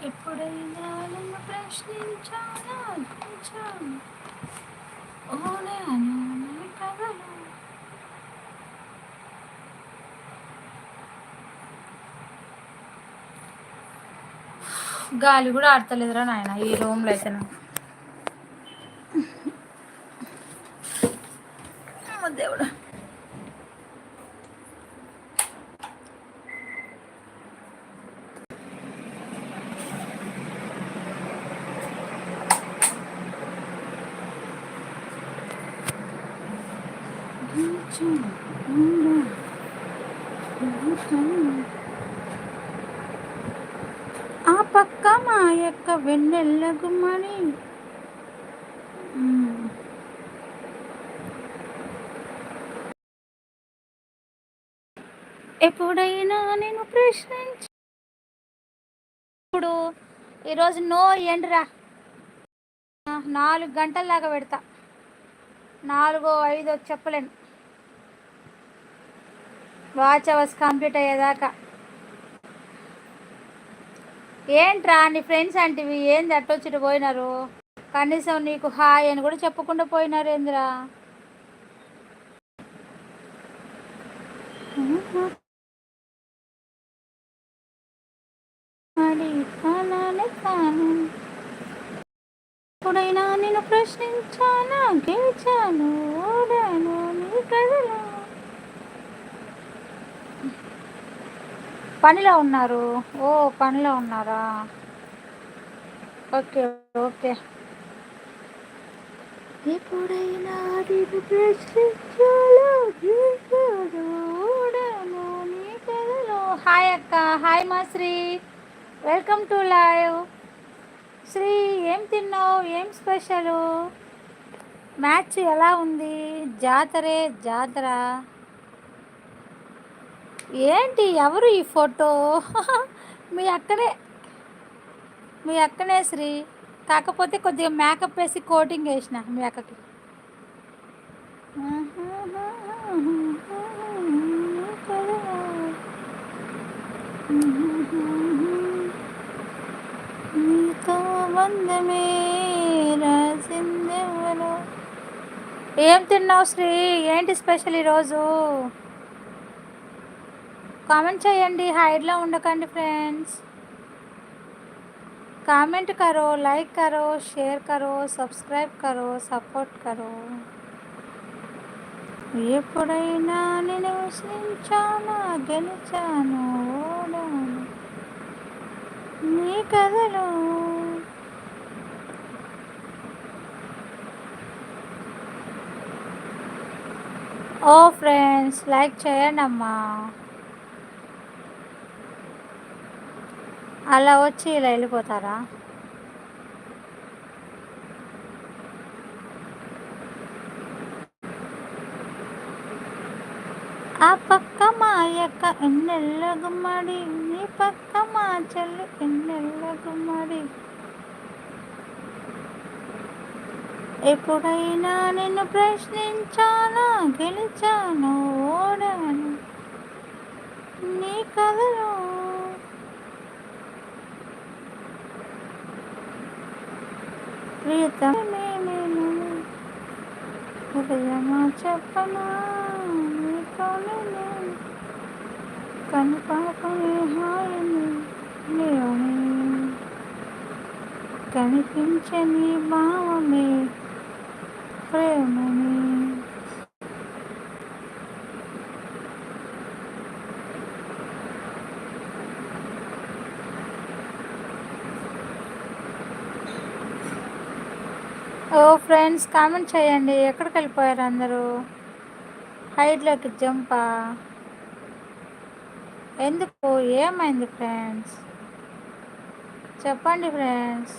ఎప్పుడైనా నన్ను ప్రశ్నించానా కొంచెం ఓడాను నీ కథలు. గాలి కూడా ఆడతలేదురా నాయన ఈ రూమ్లో అయితే నాకు. దేవుడు ఆ పక్క మా యొక్క వెన్నెల్ల గుమ్మని. ఎప్పుడైనా నేను ప్రశ్నించ ఇప్పుడు ఈరోజు నో ఎండ్రా 4 గంటల దాకా పెడతా. 4 5 చెప్పలేను. వాచ్ అవర్స్ కంప్లీట్ అయ్యేదాకా. ఏంట్రా నీ ఫ్రెండ్స్ అంటివి ఏంది అట్టొచ్చి పోయినారు? కనీసం నీకు హాయ్ అని కూడా చెప్పకుండా పోయినారు ఏందిరా? ఎప్పుడైనా నేను ప్రశ్నించానా గెలిచాను ఓడాను నీ కథలో. పనిలో ఉన్నారు. ఓ పనిలో ఉన్నారా? Okay okay. ఎప్పుడైనా నేను ప్రశ్నించానా గెలిచాను ఓడాను నీ కథలో. హాయ్ అక్క. హాయ్ మా Sri. Welcome to live. Sri ఏం తిన్నావు? ఏం స్పెషలు? మ్యాచ్ ఎలా ఉంది? జాతర ఏంటి? ఎవరు ఈ ఫోటో? మీ అక్కనే శ్రీ. కాకపోతే కొద్దిగా మేకప్ వేసి కోటింగ్ వేసిన మీ అక్కకి. నీతో బంధమే రాసిందెవరో. ఏం తిన్నావు శ్రీ? ఏంటి స్పెషల్ ఈరోజు? కామెంట్ చేయండి. హైడ్లో ఉండకండి ఫ్రెండ్స్. కామెంట్ करो, लाइक करो, शेयर करो, सब्सक्राइब करो, सपोर्ट करो. ఎప్పుడైనా నేను శ్రమించానా గెలిచాను ఓడాను నీ కథలో. ఓ ఫ్రెండ్స్ లైక్ చేయండి అమ్మా. అలా వచ్చి ఇలా వెళ్ళిపోతారా? ఆ పక్క మా యొక్క ఎన్నెల్ల గుమ్మడి, నీ పక్క మా చెల్లి ఎన్నెల్ల గుమ్మడి. ఎప్పుడైనా నిన్ను ప్రశ్నించానా గెలిచాను ఓడాను నీ కథలో. ప్రియతమే నేను హృదయమా చెప్పనా నీతోనే నేను కనుపాపనే హాయిని లేవని కనిపించని భావమే ప్రేమని. ఓ ఫ్రెండ్స్ కామెంట్ చేయండి. ఎక్కడికి వెళ్ళిపోయారు అందరూ? హైట్లోకి జంపా? ఎందుకు? ఏమైంది ఫ్రెండ్స్? చెప్పండి ఫ్రెండ్స్.